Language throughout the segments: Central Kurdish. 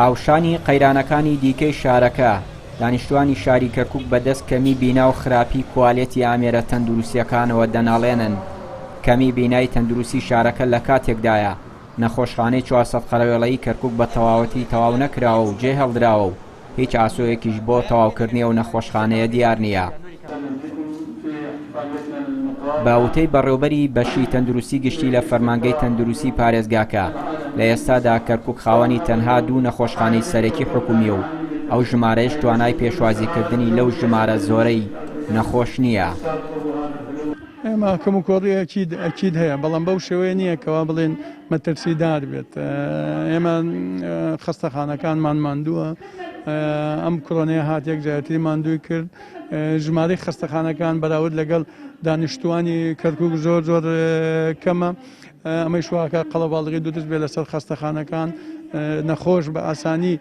هاوشانی قەیرانەکانی دیکەی شارەکە دانیشتوانی شاری کەرکووک بەدەست کەمی بینا و خراپی کوالێتی ئامێرە تەندروستیەکانەوە دەناڵێنن. کەمی بینای تەندروستی شارەکە لە کاتێکدایە نەخۆشخانەی 400 قەرەوێڵەیی کەرکووک بە تەواوەتی تەواو نەکراوە و جێ هەڵدراوە و هیچ ئاسۆیەکیش بۆ تەواوکردنی و نەخۆشخانەیە دیار نییە. باوتەی بەڕێوەبەری بەشی تەندروستی گشتی لە فەرمانگەی تەندروستی پارێزگاکە لە ئێستادا کەرکووک خاوەنی تەنها 2 نەخۆشخانەی سەرەکی حکومی و ئەو ژمارەیەش توانای پێشوازیکردنی لەو ژمارە زۆرەی نەخۆش نییە. ئێمە کەم و کۆڕی ئەکید هەیە، بەڵام بەو شێوەیە نییە کەوا بڵێن مەترسیدار بێت. ئێمە خەستەخانەکانمان ماندووە، ئەم کۆرۆنەیە هاتیەک جارتی ماندووی کرد. ژمارەی خەستەخانەکان بەراورد لەگەڵ دانیشتوانی کەرکووک زۆر کەمە. ئەمەی شواکە قەڵەباڵغی دوودست بێت لەسەر خەستەخانەکان نەخۆش بە ئاسانی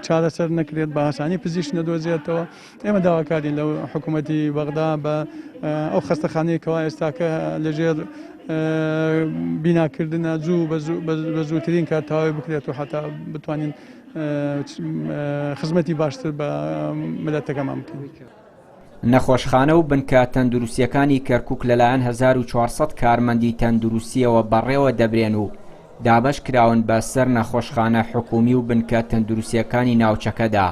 چارەسەر نەکرێت، بە ئاسانی پزیشک نەدۆزێتەوە. ئێمە داواکارین لەو حکوومەتی بەغدا بە ئەو خەستەخانەیەکەوە ئێستاکە لەژێر بیناکردنە جوو بە زووترین کار تەواوی بکرێت و حتا بتوانین خزمەتی باشتر بە ملەتەکەمان بکەین. نەخۆشخانە و بنکە تەندروستیەکانی کەرکووک لەلایەن 1400 کارمەندی تەندروستیەوە بەڕێوە دەبرێن و دابەش کراون بە سەر نەخۆشخانە حکومی و بنکە تەندروستیەکانی ناوچەکەدا.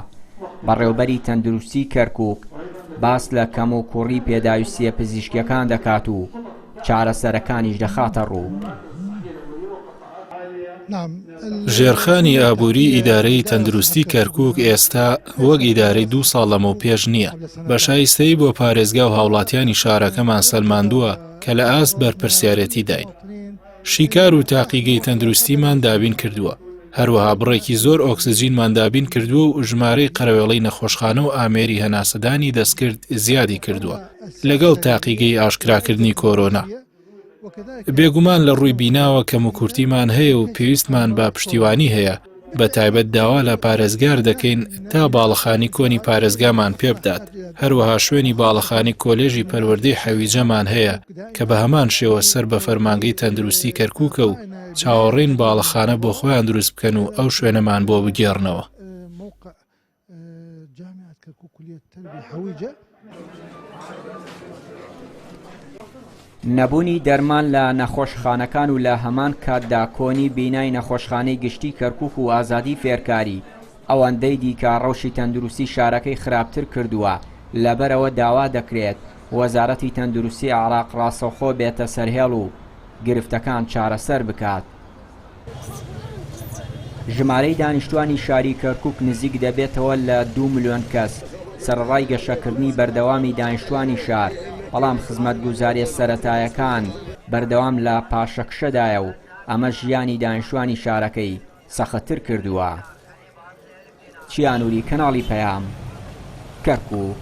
بەڕێوەبەری تەندروستی کەرکووک باس لە کەم و کوڕی پێداویستیە پزیشکیەکان دەکات و چارەسەرەکانیش دەخاتە ڕوو. ژێرخانی ئابووری ئیدارەی تەندروستی کەرکووک ئێستا وەک ئیدارەی 2 ساڵ لەمەو پێش نییە. بە شایستەی بۆ پارێزگا و هاوڵاتیانی شارەکەمان سەلماندووە کە لە ئاست بەرپرسیارەتی داین. شیکار و تاقیگەی تەندروستیمان دابین کردووە. هەروەها بڕێکی زۆر ئۆکسجینمان دابین کردووە و ژمارەی قەرەوێڵەی نەخۆشخانە و ئامێری هەناسەدانی دەستکرد زیادی کردووە لەگەڵ تاقیگەی ئاشکراکردنی کۆرۆنا. بێگومان لە ڕووی بیناوە کەم و کورتیمان هەیە و پێویستمان بە پشتیوانی هەیە. بە تایبەت داوا لە پارێزگار دەکەین تا باڵەخانی کۆنی پارێزگامان پێ بدات. هەروەها شوێنی باڵەخانی کۆلێژی پەروەردەی حەویجەمان هەیە کە بە هەمان شێوە سەر بە فەرمانگەی تەندروستی کەرکووکە و چاوەڕێن باڵەخانە بۆ خۆیان دروست بکەن و ئەو شوێنەمان بۆ بگێڕنەوە. نەبوونی دەرمان لە نەخۆشخانەکان و لە هەمان کاتدا کۆنی بینای نەخۆشخانەی گشتی کەرکووک و ئازادی فێرکاری ئەوەندەی دیکە ڕەوشی تەندروستی شارەکەی خراپتر کردووە. لەبەرەوە داوا دەکرێت وەزارەتی تەندروستی عێراق ڕاستەوخۆ بێتە سەرهێڵ و گرفتەکان چارەسەر بکات. ژمارەی دانیشتوانی شاری کەرکووک نزیک دەبێتەوە لە 2 ملیۆن کەس. سەرڕای گەشەکردنی بەردەوامی دانیشتوانی شار، بەڵام خزمەتگوزاریە سەرەتایەکان بەردەوام لە پاشەکشەدایە و ئەمە ژیانی دانیشتوانی شارەکەی سەختتر کردووە. چیانوری کەناڵی پەیام، کەرکووک.